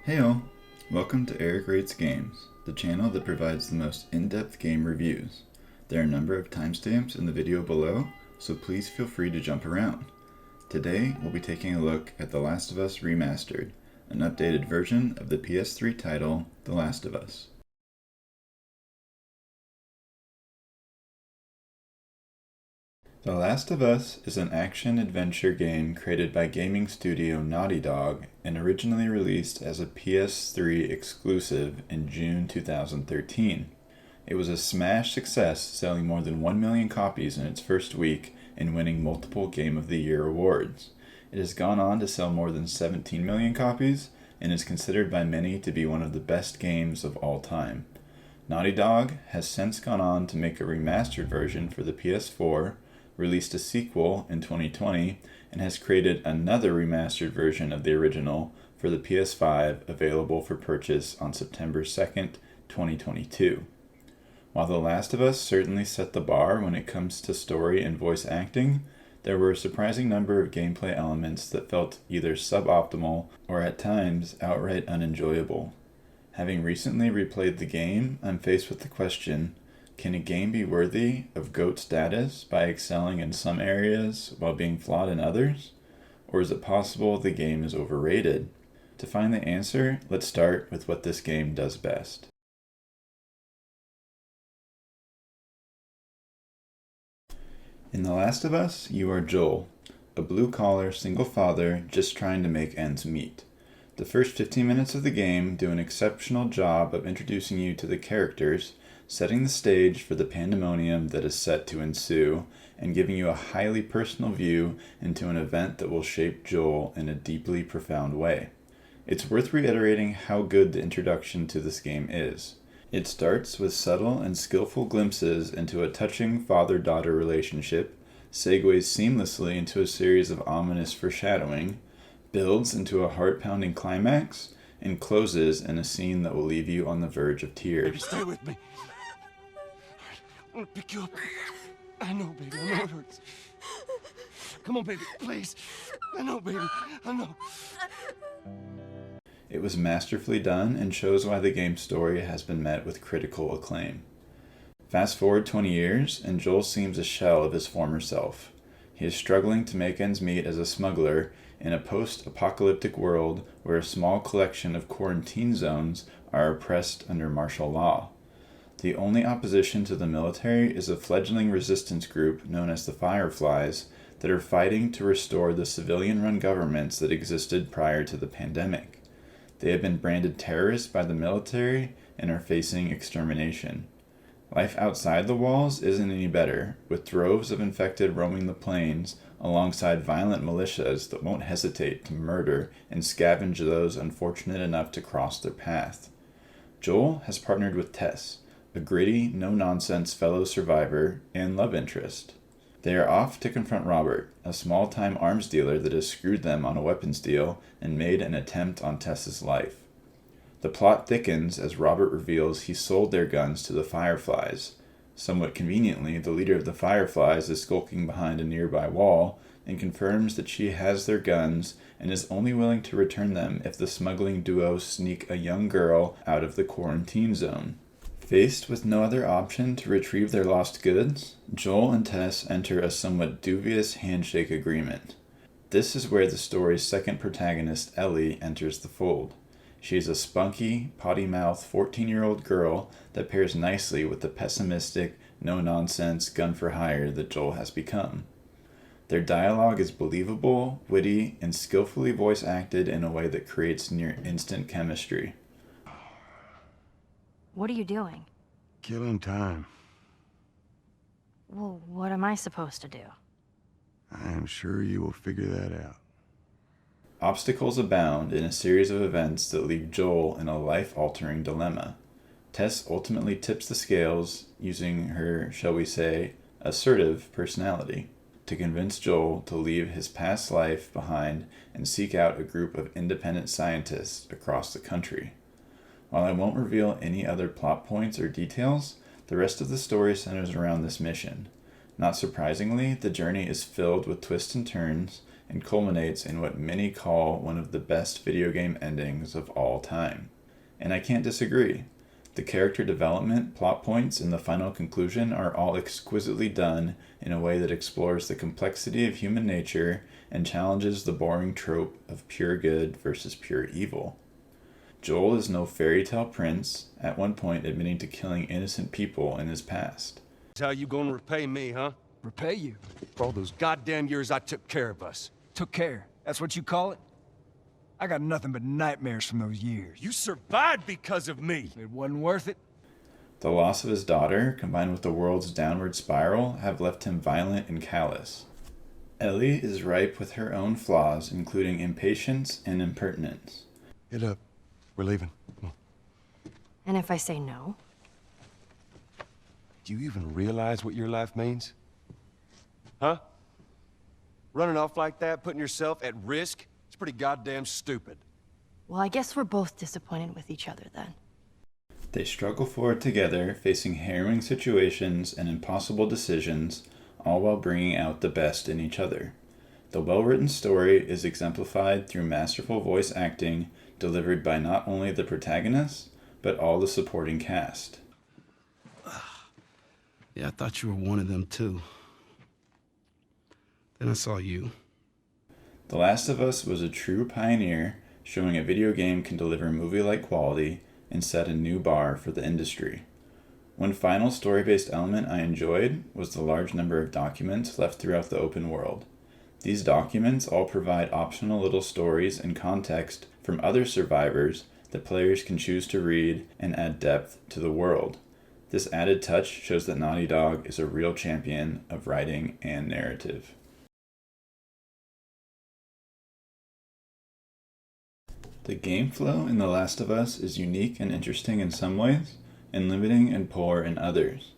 Hey all, welcome to ERG Rates Games, the channel that provides the most in-depth game reviews. There are a number of timestamps in the video below, so please feel free to jump around. Today we'll be taking a look at The Last of Us Remastered, an updated version of the PS3 title, The Last of Us. The Last of Us is an action-adventure game created by gaming studio Naughty Dog and originally released as a PS3 exclusive in June 2013. It was a smash success, selling more than 1 million copies in its first week and winning multiple Game of the Year awards. It has gone on to sell more than 17 million copies and is considered by many to be one of the best games of all time. Naughty Dog has since gone on to make a remastered version for the PS4, released a sequel in 2020, and has created another remastered version of the original for the PS5 available for purchase on September 2nd, 2022. While The Last of Us certainly set the bar when it comes to story and voice acting, there were a surprising number of gameplay elements that felt either suboptimal or at times outright unenjoyable. Having recently replayed the game, I'm faced with the question, can a game be worthy of GOAT status by excelling in some areas while being flawed in others? Or is it possible the game is overrated? To find the answer, let's start with what this game does best. In The Last of Us, you are Joel, a blue-collar single father just trying to make ends meet. The first 15 minutes of the game do an exceptional job of introducing you to the characters, setting the stage for the pandemonium that is set to ensue, and giving you a highly personal view into an event that will shape Joel in a deeply profound way. It's worth reiterating how good the introduction to this game is. It starts with subtle and skillful glimpses into a touching father-daughter relationship, segues seamlessly into a series of ominous foreshadowing, builds into a heart-pounding climax, and closes in a scene that will leave you on the verge of tears. Baby, stay with me. I'm gonna pick you up. I know, baby. I know it hurts. Come on, baby, please. I know, baby. I know. It was masterfully done and shows why the game's story has been met with critical acclaim. Fast forward 20 years, and Joel seems a shell of his former self. He is struggling to make ends meet as a smuggler in a post-apocalyptic world where a small collection of quarantine zones are oppressed under martial law. The only opposition to the military is a fledgling resistance group known as the Fireflies that are fighting to restore the civilian-run governments that existed prior to the pandemic. They have been branded terrorists by the military and are facing extermination. Life outside the walls isn't any better, with droves of infected roaming the plains alongside violent militias that won't hesitate to murder and scavenge those unfortunate enough to cross their path. Joel has partnered with Tess, a gritty, no-nonsense fellow survivor and love interest. They are off to confront Robert, a small-time arms dealer that has screwed them on a weapons deal and made an attempt on Tess's life. The plot thickens as Robert reveals he sold their guns to the Fireflies. Somewhat conveniently, the leader of the Fireflies is skulking behind a nearby wall and confirms that she has their guns and is only willing to return them if the smuggling duo sneak a young girl out of the quarantine zone. Faced with no other option to retrieve their lost goods, Joel and Tess enter a somewhat dubious handshake agreement. This is where the story's second protagonist, Ellie, enters the fold. She is a spunky, potty-mouthed 14-year-old girl that pairs nicely with the pessimistic, no-nonsense gun-for-hire that Joel has become. Their dialogue is believable, witty, and skillfully voice-acted in a way that creates near-instant chemistry. What are you doing? Killing time. Well, what am I supposed to do? I am sure you will figure that out. Obstacles abound in a series of events that leave Joel in a life-altering dilemma. Tess ultimately tips the scales, using her, shall we say, assertive personality, to convince Joel to leave his past life behind and seek out a group of independent scientists across the country. While I won't reveal any other plot points or details, the rest of the story centers around this mission. Not surprisingly, the journey is filled with twists and turns, and culminates in what many call one of the best video game endings of all time. And I can't disagree. The character development, plot points, and the final conclusion are all exquisitely done in a way that explores the complexity of human nature and challenges the boring trope of pure good versus pure evil. Joel is no fairy tale prince, at one point admitting to killing innocent people in his past. How you gonna repay me, huh? Repay you? For all those goddamn years I took care of us. Took care. That's what you call it? I got nothing but nightmares from those years. You survived because of me. It wasn't worth it? The loss of his daughter, combined with the world's downward spiral, have left him violent and callous. Ellie is ripe with her own flaws, including impatience and impertinence. Get up. We're leaving. Come on. And if I say no? Do you even realize what your life means? Huh? Running off like that, putting yourself at risk? It's pretty goddamn stupid. Well, I guess we're both disappointed with each other then. They struggle forward together, facing harrowing situations and impossible decisions, all while bringing out the best in each other. The well-written story is exemplified through masterful voice acting delivered by not only the protagonist, but all the supporting cast. Yeah, I thought you were one of them too. Then I saw you. The Last of Us was a true pioneer, showing a video game can deliver movie-like quality and set a new bar for the industry. One final story-based element I enjoyed was the large number of documents left throughout the open world. These documents all provide optional little stories and context from other survivors that players can choose to read and add depth to the world. This added touch shows that Naughty Dog is a real champion of writing and narrative. The game flow in The Last of Us is unique and interesting in some ways, and limiting and poor in others.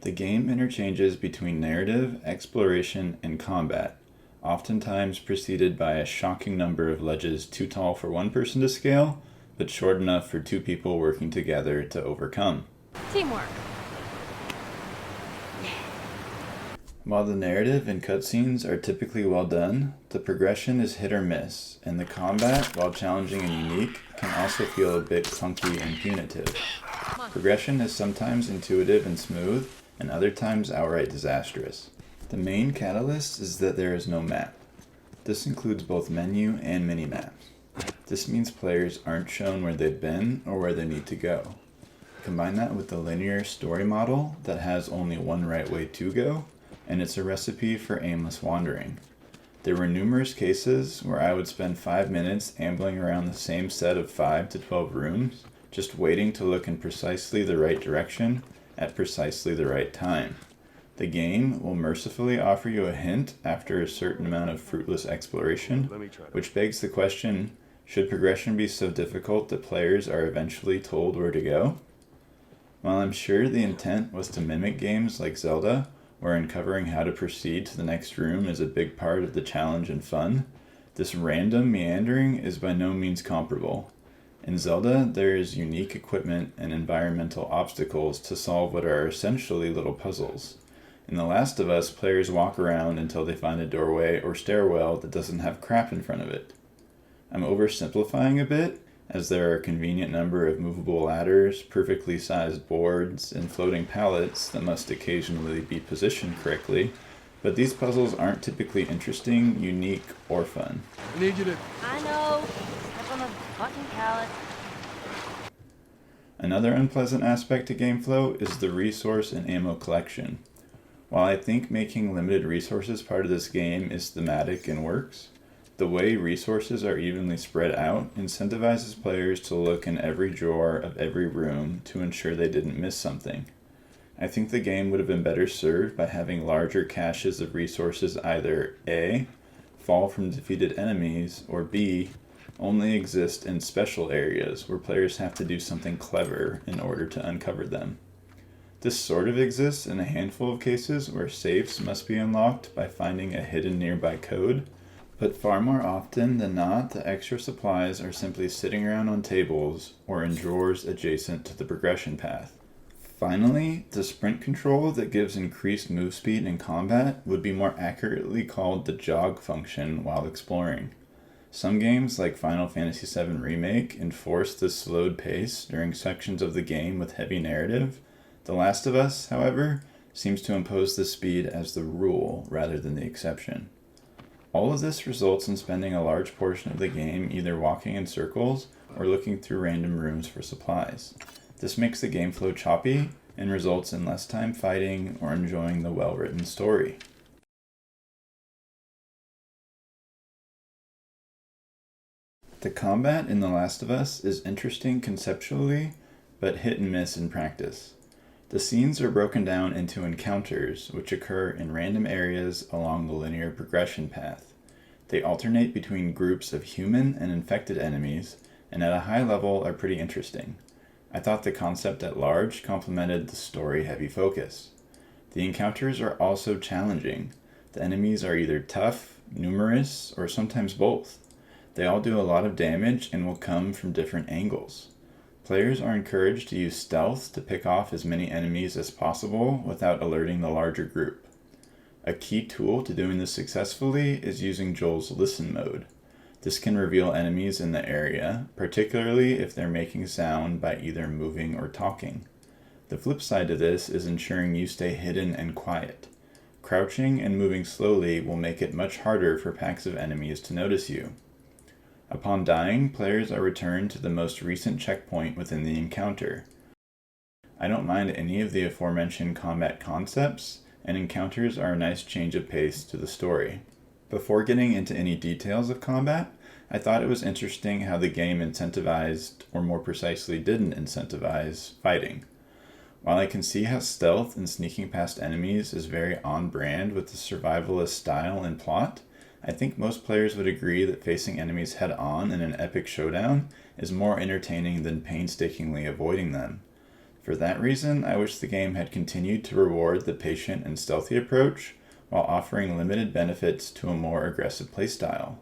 The game interchanges between narrative, exploration, and combat, oftentimes preceded by a shocking number of ledges too tall for one person to scale, but short enough for two people working together to overcome. Teamwork. While the narrative and cutscenes are typically well done, the progression is hit or miss, and the combat, while challenging and unique, can also feel a bit clunky and punitive. Progression is sometimes intuitive and smooth, and other times outright disastrous. The main catalyst is that there is no map. This includes both menu and mini-maps. This means players aren't shown where they've been or where they need to go. Combine that with the linear story model that has only one right way to go, and it's a recipe for aimless wandering. There were numerous cases where I would spend 5 minutes ambling around the same set of 5 to 12 rooms, just waiting to look in precisely the right direction at precisely the right time. The game will mercifully offer you a hint after a certain amount of fruitless exploration, which begs the question, should progression be so difficult that players are eventually told where to go? While I'm sure the intent was to mimic games like Zelda, where uncovering how to proceed to the next room is a big part of the challenge and fun, this random meandering is by no means comparable. In Zelda, there is unique equipment and environmental obstacles to solve what are essentially little puzzles. In The Last of Us, players walk around until they find a doorway or stairwell that doesn't have crap in front of it. I'm oversimplifying a bit, as there are a convenient number of movable ladders, perfectly sized boards, and floating pallets that must occasionally be positioned correctly, but these puzzles aren't typically interesting, unique, or fun. I need you to... I know. Step on a fucking pallet. Another unpleasant aspect to Gameflow is the resource and ammo collection. While I think making limited resources part of this game is thematic and works, the way resources are evenly spread out incentivizes players to look in every drawer of every room to ensure they didn't miss something. I think the game would have been better served by having larger caches of resources either A, fall from defeated enemies, or B, only exist in special areas where players have to do something clever in order to uncover them. This sort of exists in a handful of cases where safes must be unlocked by finding a hidden nearby code, but far more often than not, the extra supplies are simply sitting around on tables or in drawers adjacent to the progression path. Finally, the sprint control that gives increased move speed in combat would be more accurately called the jog function while exploring. Some games like Final Fantasy VII Remake enforce this slowed pace during sections of the game with heavy narrative. The Last of Us, however, seems to impose this speed as the rule rather than the exception. All of this results in spending a large portion of the game either walking in circles or looking through random rooms for supplies. This makes the game flow choppy and results in less time fighting or enjoying the well-written story. The combat in The Last of Us is interesting conceptually, but hit and miss in practice. The scenes are broken down into encounters, which occur in random areas along the linear progression path. They alternate between groups of human and infected enemies, and at a high level are pretty interesting. I thought the concept at large complemented the story-heavy focus. The encounters are also challenging. The enemies are either tough, numerous, or sometimes both. They all do a lot of damage and will come from different angles. Players are encouraged to use stealth to pick off as many enemies as possible without alerting the larger group. A key tool to doing this successfully is using Joel's Listen mode. This can reveal enemies in the area, particularly if they're making sound by either moving or talking. The flip side to this is ensuring you stay hidden and quiet. Crouching and moving slowly will make it much harder for packs of enemies to notice you. Upon dying, players are returned to the most recent checkpoint within the encounter. I don't mind any of the aforementioned combat concepts, and encounters are a nice change of pace to the story. Before getting into any details of combat, I thought it was interesting how the game incentivized, or more precisely didn't incentivize, fighting. While I can see how stealth and sneaking past enemies is very on brand with the survivalist style and plot, I think most players would agree that facing enemies head on in an epic showdown is more entertaining than painstakingly avoiding them. For that reason, I wish the game had continued to reward the patient and stealthy approach while offering limited benefits to a more aggressive playstyle.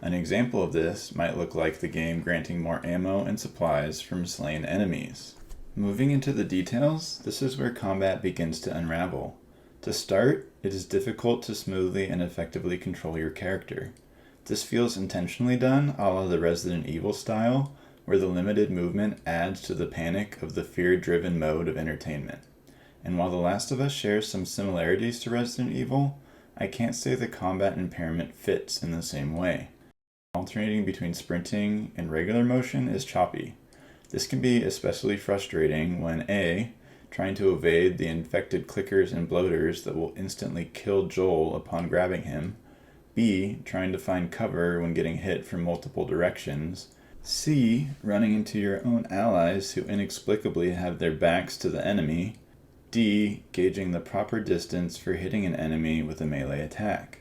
An example of this might look like the game granting more ammo and supplies from slain enemies. Moving into the details, this is where combat begins to unravel. To start, it is difficult to smoothly and effectively control your character. This feels intentionally done, a la the Resident Evil style, where the limited movement adds to the panic of the fear-driven mode of entertainment. And while The Last of Us shares some similarities to Resident Evil, I can't say the combat impairment fits in the same way. Alternating between sprinting and regular motion is choppy. This can be especially frustrating when A, trying to evade the infected clickers and bloaters that will instantly kill Joel upon grabbing him, B, trying to find cover when getting hit from multiple directions, C, running into your own allies who inexplicably have their backs to the enemy, D, gauging the proper distance for hitting an enemy with a melee attack.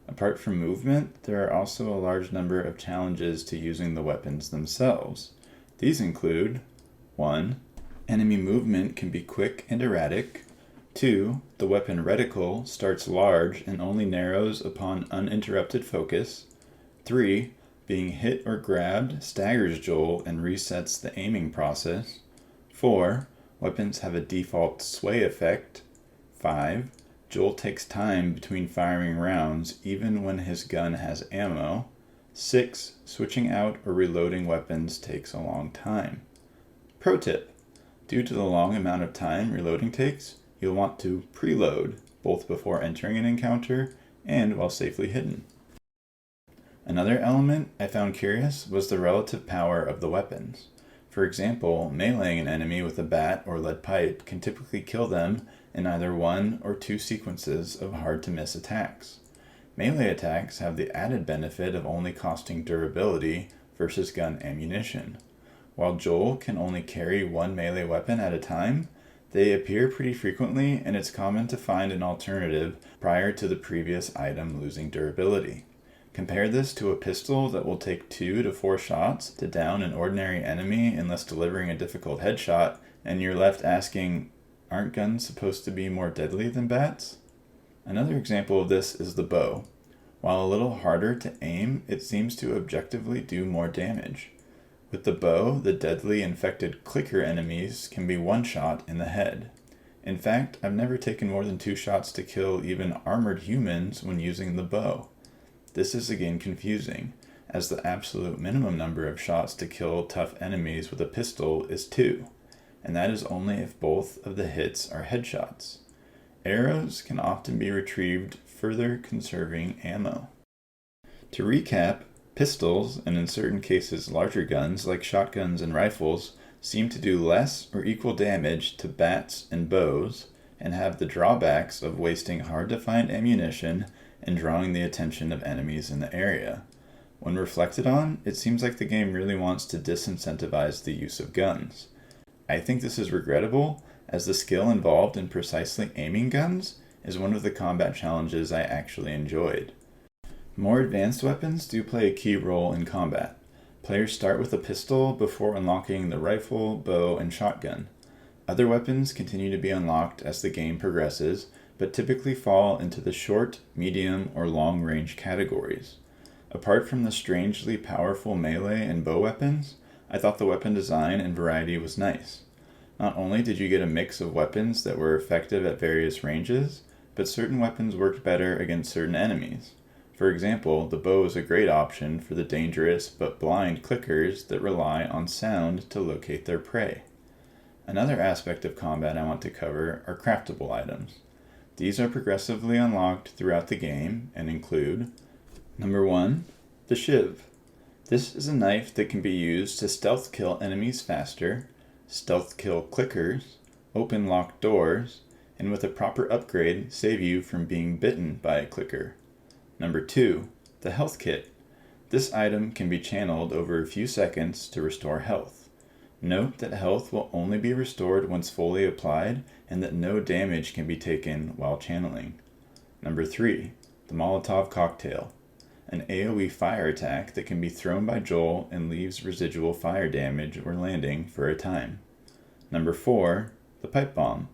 Apart from movement, there are also a large number of challenges to using the weapons themselves. These include 1. Enemy movement can be quick and erratic. 2. The weapon reticle starts large and only narrows upon uninterrupted focus. 3. Being hit or grabbed staggers Joel and resets the aiming process. 4. Weapons have a default sway effect. 5. Joel takes time between firing rounds even when his gun has ammo. 6. Switching out or reloading weapons takes a long time. Pro tip: due to the long amount of time reloading takes, you'll want to preload, both before entering an encounter and while safely hidden. Another element I found curious was the relative power of the weapons. For example, meleeing an enemy with a bat or lead pipe can typically kill them in either 1 or 2 sequences of hard-to-miss attacks. Melee attacks have the added benefit of only costing durability versus gun ammunition. While Joel can only carry 1 melee weapon at a time, they appear pretty frequently, and it's common to find an alternative prior to the previous item losing durability. Compare this to a pistol that will take 2 to 4 shots to down an ordinary enemy unless delivering a difficult headshot, and you're left asking, aren't guns supposed to be more deadly than bats? Another example of this is the bow. While a little harder to aim, it seems to objectively do more damage. With the bow, the deadly infected clicker enemies can be one shot in the head. In fact, I've never taken more than 2 shots to kill even armored humans when using the bow. This is again confusing, as the absolute minimum number of shots to kill tough enemies with a pistol is 2, and that is only if both of the hits are headshots. Arrows can often be retrieved, further conserving ammo. To recap, pistols, and in certain cases larger guns like shotguns and rifles, seem to do less or equal damage to bats and bows, and have the drawbacks of wasting hard-to-find ammunition and drawing the attention of enemies in the area. When reflected on, it seems like the game really wants to disincentivize the use of guns. I think this is regrettable, as the skill involved in precisely aiming guns is one of the combat challenges I actually enjoyed. More advanced weapons do play a key role in combat. Players start with a pistol before unlocking the rifle, bow, and shotgun. Other weapons continue to be unlocked as the game progresses, but typically fall into the short, medium, or long-range categories. Apart from the strangely powerful melee and bow weapons, I thought the weapon design and variety was nice. Not only did you get a mix of weapons that were effective at various ranges, but certain weapons worked better against certain enemies. For example, the bow is a great option for the dangerous but blind clickers that rely on sound to locate their prey. Another aspect of combat I want to cover are craftable items. These are progressively unlocked throughout the game and include: Number 1, the shiv. This is a knife that can be used to stealth kill enemies faster, stealth kill clickers, open locked doors, and with a proper upgrade save you from being bitten by a clicker. Number 2, the health kit. This item can be channeled over a few seconds to restore health. Note that health will only be restored once fully applied and that no damage can be taken while channeling. Number 3, the Molotov cocktail. An AoE fire attack that can be thrown by Joel and leaves residual fire damage where landing for a time. Number 4, the pipe bomb.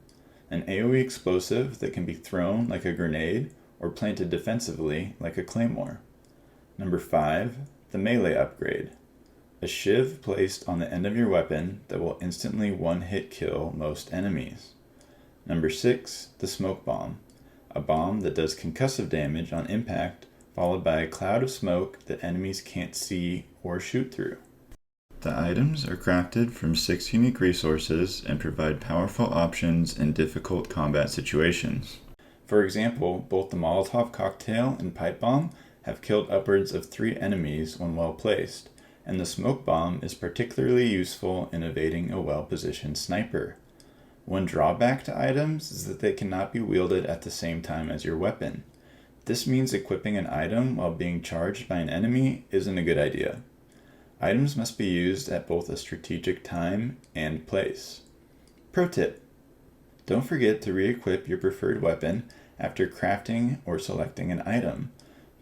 An AoE explosive that can be thrown like a grenade or planted defensively like a claymore. Number 5, the melee upgrade. A shiv placed on the end of your weapon that will instantly one-hit kill most enemies. Number 6, the smoke bomb. A bomb that does concussive damage on impact, followed by a cloud of smoke that enemies can't see or shoot through. The items are crafted from 6 unique resources and provide powerful options in difficult combat situations. For example, both the Molotov cocktail and pipe bomb have killed upwards of 3 enemies when well placed, and the smoke bomb is particularly useful in evading a well-positioned sniper. One drawback to items is that they cannot be wielded at the same time as your weapon. This means equipping an item while being charged by an enemy isn't a good idea. Items must be used at both a strategic time and place. Pro tip: don't forget to re-equip your preferred weapon after crafting or selecting an item.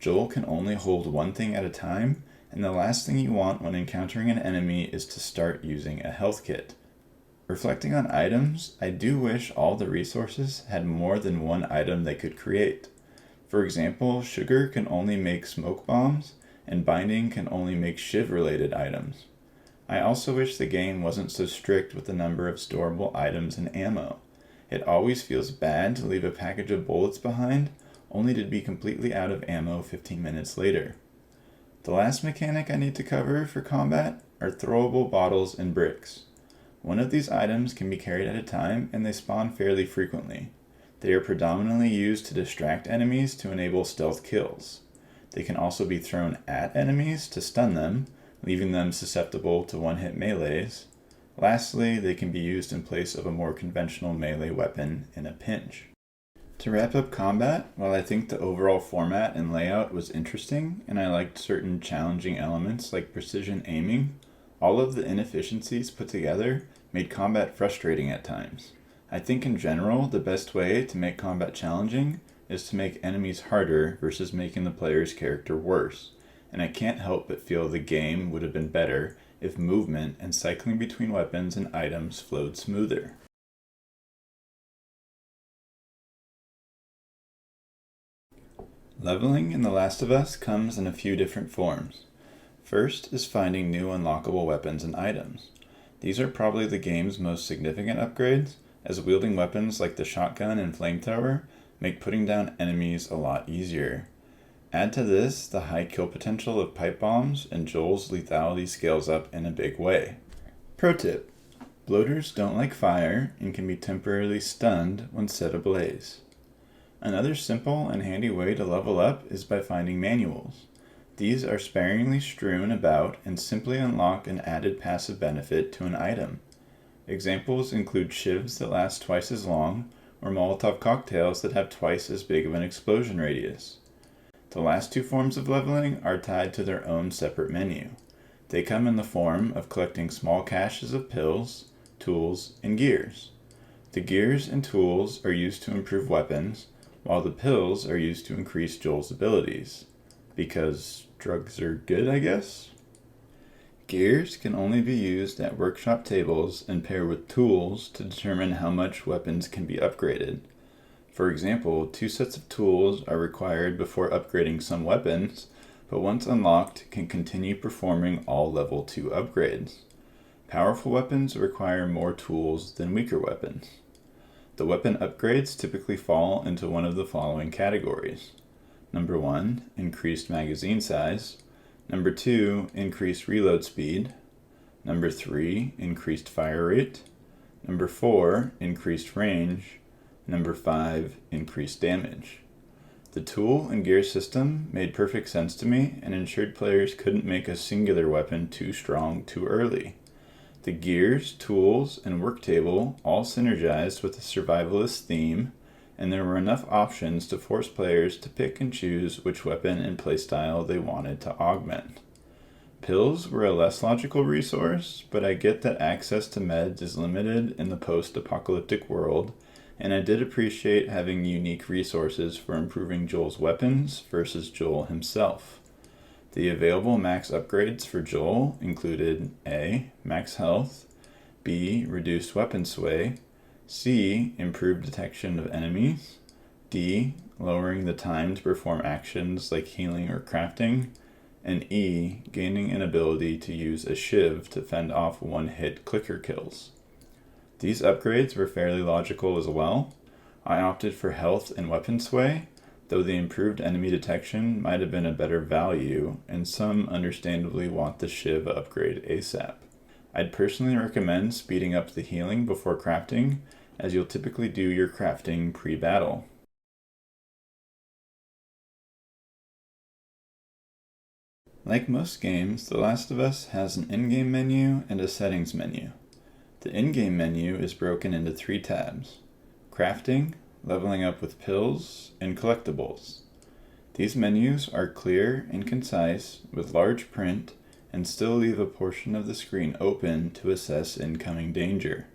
Joel can only hold one thing at a time, and the last thing you want when encountering an enemy is to start using a health kit. Reflecting on items, I do wish all the resources had more than one item they could create. For example, sugar can only make smoke bombs, and binding can only make shiv-related items. I also wish the game wasn't so strict with the number of storable items and ammo. It always feels bad to leave a package of bullets behind, only to be completely out of ammo 15 minutes later. The last mechanic I need to cover for combat are throwable bottles and bricks. One of these items can be carried at a time, and they spawn fairly frequently. They are predominantly used to distract enemies to enable stealth kills. They can also be thrown at enemies to stun them, leaving them susceptible to one-hit melees. Lastly, they can be used in place of a more conventional melee weapon in a pinch. To wrap up combat, while I think the overall format and layout was interesting, and I liked certain challenging elements like precision aiming, all of the inefficiencies put together made combat frustrating at times. I think in general, the best way to make combat challenging is to make enemies harder versus making the player's character worse, and I can't help but feel the game would have been better if movement and cycling between weapons and items flowed smoother. Leveling in The Last of Us comes in a few different forms. First is finding new unlockable weapons and items. These are probably the game's most significant upgrades, as wielding weapons like the shotgun and flamethrower make putting down enemies a lot easier. Add to this the high kill potential of pipe bombs, and Joel's lethality scales up in a big way. Pro tip: bloaters don't like fire and can be temporarily stunned when set ablaze. Another simple and handy way to level up is by finding manuals. These are sparingly strewn about and simply unlock an added passive benefit to an item. Examples include shivs that last twice as long, or Molotov cocktails that have twice as big of an explosion radius. The last two forms of leveling are tied to their own separate menu. They come in the form of collecting small caches of pills, tools, and gears. The gears and tools are used to improve weapons, while the pills are used to increase Joel's abilities. Because drugs are good, I guess? Gears can only be used at workshop tables and pair with tools to determine how much weapons can be upgraded. For example, 2 sets of tools are required before upgrading some weapons, but once unlocked can continue performing all level 2 upgrades. Powerful weapons require more tools than weaker weapons. The weapon upgrades typically fall into one of the following categories. Number 1, increased magazine size. Number 2, increased reload speed. Number 3, increased fire rate. Number 4, increased range. Number 5, increased damage. The tool and gear system made perfect sense to me and ensured players couldn't make a singular weapon too strong too early. The gears, tools, and work table all synergized with the survivalist theme, and there were enough options to force players to pick and choose which weapon and playstyle they wanted to augment. Pills were a less logical resource, but I get that access to meds is limited in the post-apocalyptic world, and I did appreciate having unique resources for improving Joel's weapons versus Joel himself. The available max upgrades for Joel included A. Max health, B. Reduced weapon sway, C. Improved detection of enemies, D. Lowering the time to perform actions like healing or crafting, and E. Gaining an ability to use a shiv to fend off one-hit clicker kills. These upgrades were fairly logical as well. I opted for health and weapon sway, though the improved enemy detection might have been a better value, and some understandably want the shiv upgrade ASAP. I'd personally recommend speeding up the healing before crafting, as you'll typically do your crafting pre-battle. Like most games, The Last of Us has an in-game menu and a settings menu. The in-game menu is broken into 3 tabs: crafting, leveling up with pills, and collectibles. These menus are clear and concise with large print and still leave a portion of the screen open to assess incoming danger.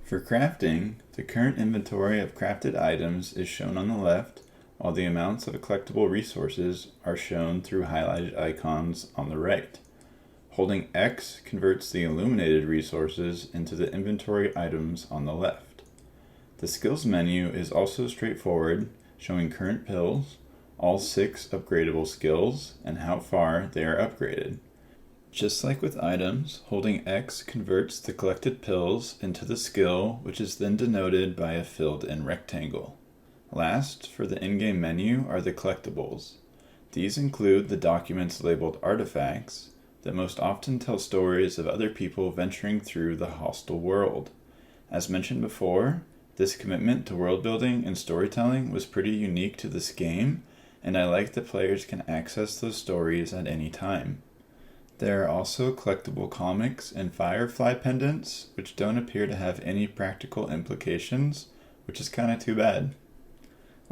For crafting, the current inventory of crafted items is shown on the left, while the amounts of collectible resources are shown through highlighted icons on the right. Holding X converts the illuminated resources into the inventory items on the left. The skills menu is also straightforward, showing current pills, all 6 upgradable skills, and how far they are upgraded. Just like with items, holding X converts the collected pills into the skill, which is then denoted by a filled-in rectangle. Last, for the in-game menu, are the collectibles. These include the documents labeled artifacts that most often tell stories of other people venturing through the hostile world. As mentioned before, this commitment to world building and storytelling was pretty unique to this game, and I like that players can access those stories at any time. There are also collectible comics and firefly pendants, which don't appear to have any practical implications, which is kinda too bad.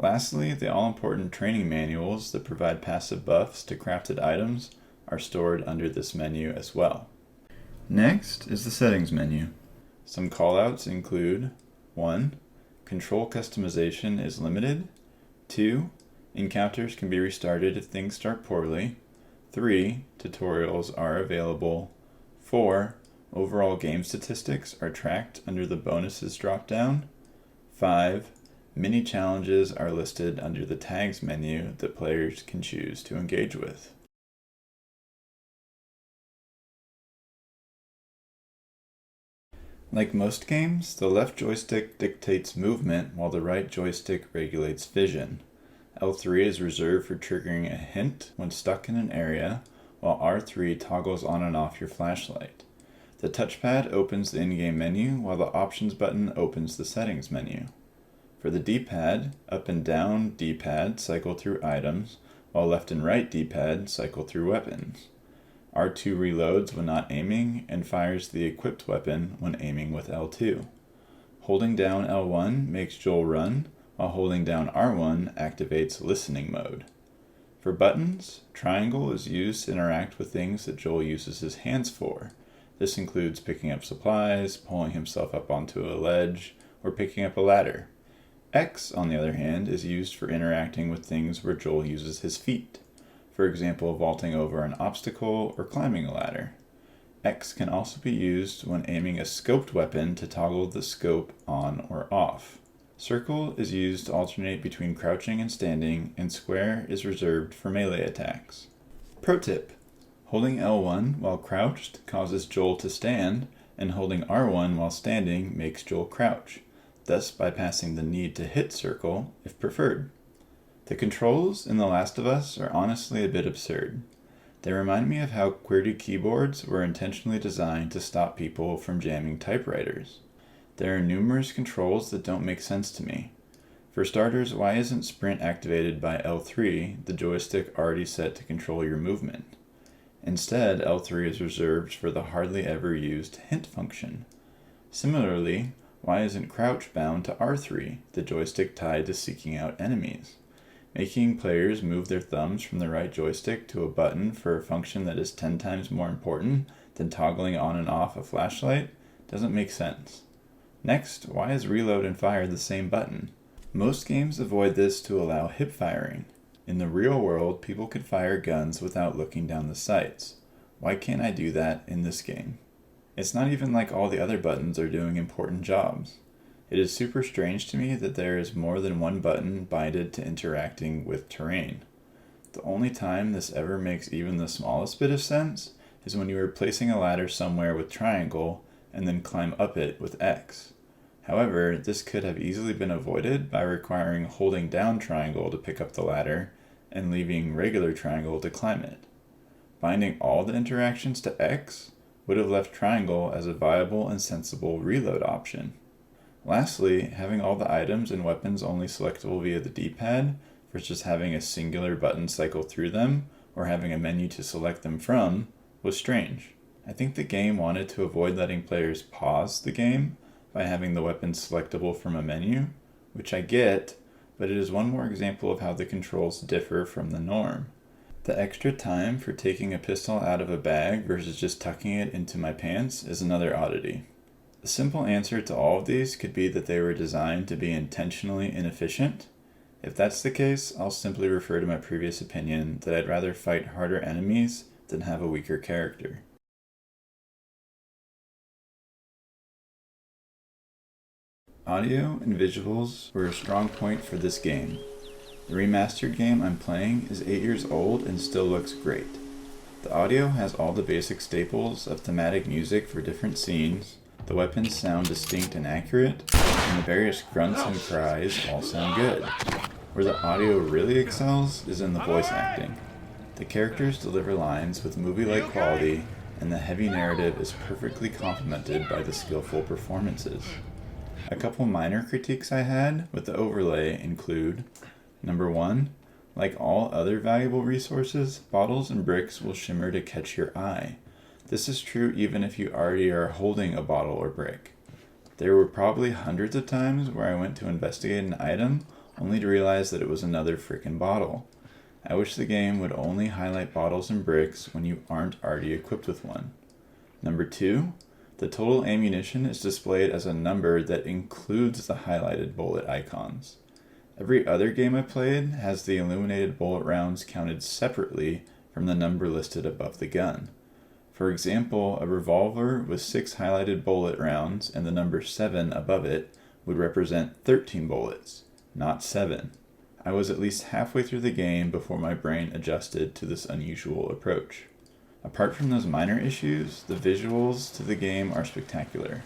Lastly, the all-important training manuals that provide passive buffs to crafted items are stored under this menu as well. Next is the settings menu. Some callouts include 1. Control customization is limited. 2. Encounters can be restarted if things start poorly. 3. Tutorials are available. 4. Overall game statistics are tracked under the bonuses dropdown. 5. Mini challenges are listed under the tags menu that players can choose to engage with. Like most games, the left joystick dictates movement while the right joystick regulates vision. L3 is reserved for triggering a hint when stuck in an area, while R3 toggles on and off your flashlight. The touchpad opens the in-game menu while the options button opens the settings menu. For the D-pad, up and down D-pad cycle through items, while left and right D-pad cycle through weapons. R2 reloads when not aiming and fires the equipped weapon when aiming with L2. Holding down L1 makes Joel run, while holding down R1 activates listening mode. For buttons, triangle is used to interact with things that Joel uses his hands for. This includes picking up supplies, pulling himself up onto a ledge, or picking up a ladder. X, on the other hand, is used for interacting with things where Joel uses his feet. For example, vaulting over an obstacle or climbing a ladder. X can also be used when aiming a scoped weapon to toggle the scope on or off. Circle is used to alternate between crouching and standing, and square is reserved for melee attacks. Pro tip: holding L1 while crouched causes Joel to stand, and holding R1 while standing makes Joel crouch, thus bypassing the need to hit circle if preferred. The controls in The Last of Us are honestly a bit absurd. They remind me of how QWERTY keyboards were intentionally designed to stop people from jamming typewriters. There are numerous controls that don't make sense to me. For starters, why isn't sprint activated by L3, the joystick already set to control your movement? Instead, L3 is reserved for the hardly ever used hint function. Similarly, why isn't crouch bound to R3, the joystick tied to seeking out enemies? Making players move their thumbs from the right joystick to a button for a function that is 10 times more important than toggling on and off a flashlight doesn't make sense. Next, why is reload and fire the same button? Most games avoid this to allow hip firing. In the real world, people could fire guns without looking down the sights. Why can't I do that in this game? It's not even like all the other buttons are doing important jobs. It is super strange to me that there is more than one button binded to interacting with terrain. The only time this ever makes even the smallest bit of sense is when you are placing a ladder somewhere with triangle and then climb up it with X. However, this could have easily been avoided by requiring holding down triangle to pick up the ladder and leaving regular triangle to climb it. Binding all the interactions to X would have left triangle as a viable and sensible reload option. Lastly, having all the items and weapons only selectable via the D-pad versus having a singular button cycle through them or having a menu to select them from was strange. I think the game wanted to avoid letting players pause the game by having the weapons selectable from a menu, which I get, but it is one more example of how the controls differ from the norm. The extra time for taking a pistol out of a bag versus just tucking it into my pants is another oddity. The simple answer to all of these could be that they were designed to be intentionally inefficient. If that's the case, I'll simply refer to my previous opinion that I'd rather fight harder enemies than have a weaker character. Audio and visuals were a strong point for this game. The remastered game I'm playing is 8 years old and still looks great. The audio has all the basic staples of thematic music for different scenes, the weapons sound distinct and accurate, and the various grunts and cries all sound good. Where the audio really excels is in the voice acting. The characters deliver lines with movie-like quality, and the heavy narrative is perfectly complemented by the skillful performances. A couple minor critiques I had with the overlay include: Number 1, like all other valuable resources, bottles and bricks will shimmer to catch your eye. This is true even if you already are holding a bottle or brick. There were probably hundreds of times where I went to investigate an item only to realize that it was another frickin' bottle. I wish the game would only highlight bottles and bricks when you aren't already equipped with one. Number 2, the total ammunition is displayed as a number that includes the highlighted bullet icons. Every other game I played has the illuminated bullet rounds counted separately from the number listed above the gun. For example, a revolver with 6 highlighted bullet rounds and the number 7 above it would represent 13 bullets, not 7. I was at least halfway through the game before my brain adjusted to this unusual approach. Apart from those minor issues, the visuals to the game are spectacular.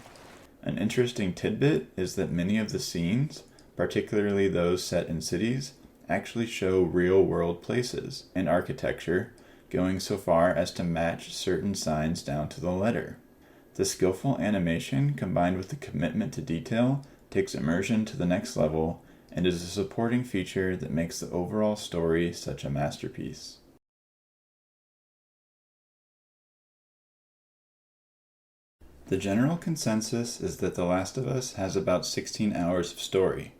An interesting tidbit is that many of the scenes, particularly those set in cities, actually show real-world places and architecture, going so far as to match certain signs down to the letter. The skillful animation combined with the commitment to detail takes immersion to the next level and is a supporting feature that makes the overall story such a masterpiece. The general consensus is that The Last of Us has about 16 hours of story.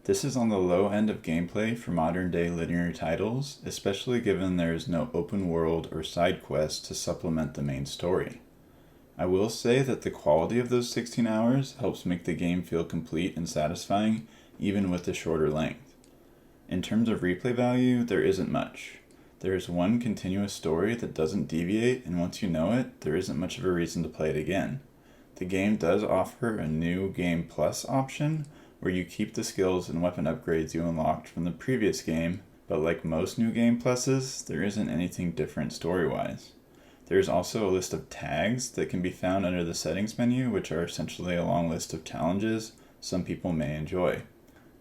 This is on the low end of gameplay for modern-day linear titles, especially given there is no open world or side quests to supplement the main story. I will say that the quality of those 16 hours helps make the game feel complete and satisfying, even with the shorter length. In terms of replay value, there isn't much. There is one continuous story that doesn't deviate, and once you know it, there isn't much of a reason to play it again. The game does offer a new Game Plus option, where you keep the skills and weapon upgrades you unlocked from the previous game, but like most new Game Pluses, there isn't anything different story-wise. There is also a list of tags that can be found under the settings menu, which are essentially a long list of challenges some people may enjoy.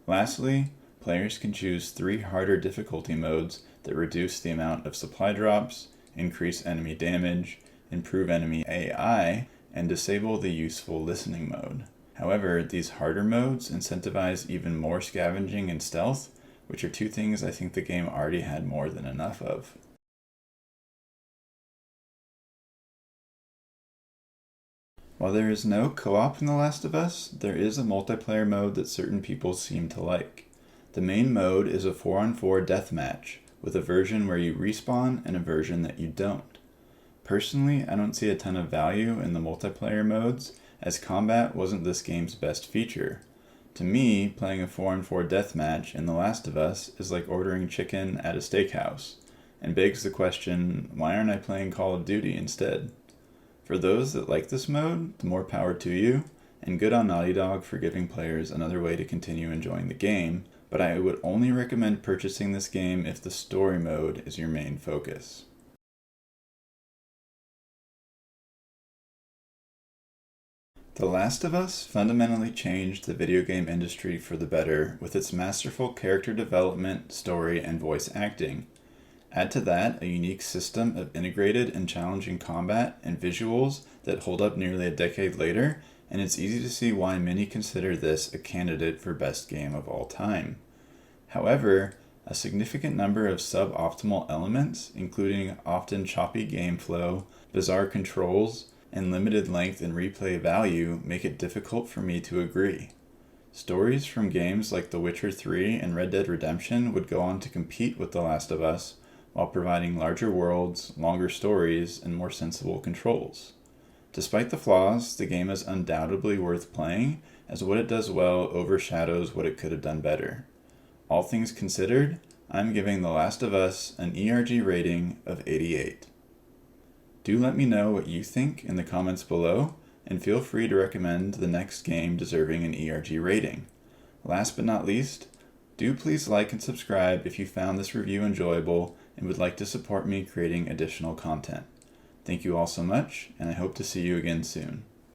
Lastly, players can choose 3 harder difficulty modes that reduce the amount of supply drops, increase enemy damage, improve enemy AI, and disable the useful listening mode. However, these harder modes incentivize even more scavenging and stealth, which are 2 things I think the game already had more than enough of. While there is no co-op in The Last of Us, there is a multiplayer mode that certain people seem to like. The main mode is a 4-on-4 deathmatch, with a version where you respawn and a version that you don't. Personally, I don't see a ton of value in the multiplayer modes, as combat wasn't this game's best feature. To me, playing a 4-on-4 deathmatch in The Last of Us is like ordering chicken at a steakhouse, and begs the question, why aren't I playing Call of Duty instead? For those that like this mode, the more power to you, and good on Naughty Dog for giving players another way to continue enjoying the game, but I would only recommend purchasing this game if the story mode is your main focus. The Last of Us fundamentally changed the video game industry for the better with its masterful character development, story, and voice acting. Add to that a unique system of integrated and challenging combat and visuals that hold up nearly a decade later, and it's easy to see why many consider this a candidate for best game of all time. However, a significant number of suboptimal elements, including often choppy game flow, bizarre controls, and limited length and replay value, make it difficult for me to agree. Stories from games like The Witcher 3 and Red Dead Redemption would go on to compete with The Last of Us, while providing larger worlds, longer stories, and more sensible controls. Despite the flaws, the game is undoubtedly worth playing, as what it does well overshadows what it could have done better. All things considered, I'm giving The Last of Us an ERG rating of 88. Do let me know what you think in the comments below, and feel free to recommend the next game deserving an ERG rating. Last but not least, do please like and subscribe if you found this review enjoyable and would like to support me creating additional content. Thank you all so much, and I hope to see you again soon.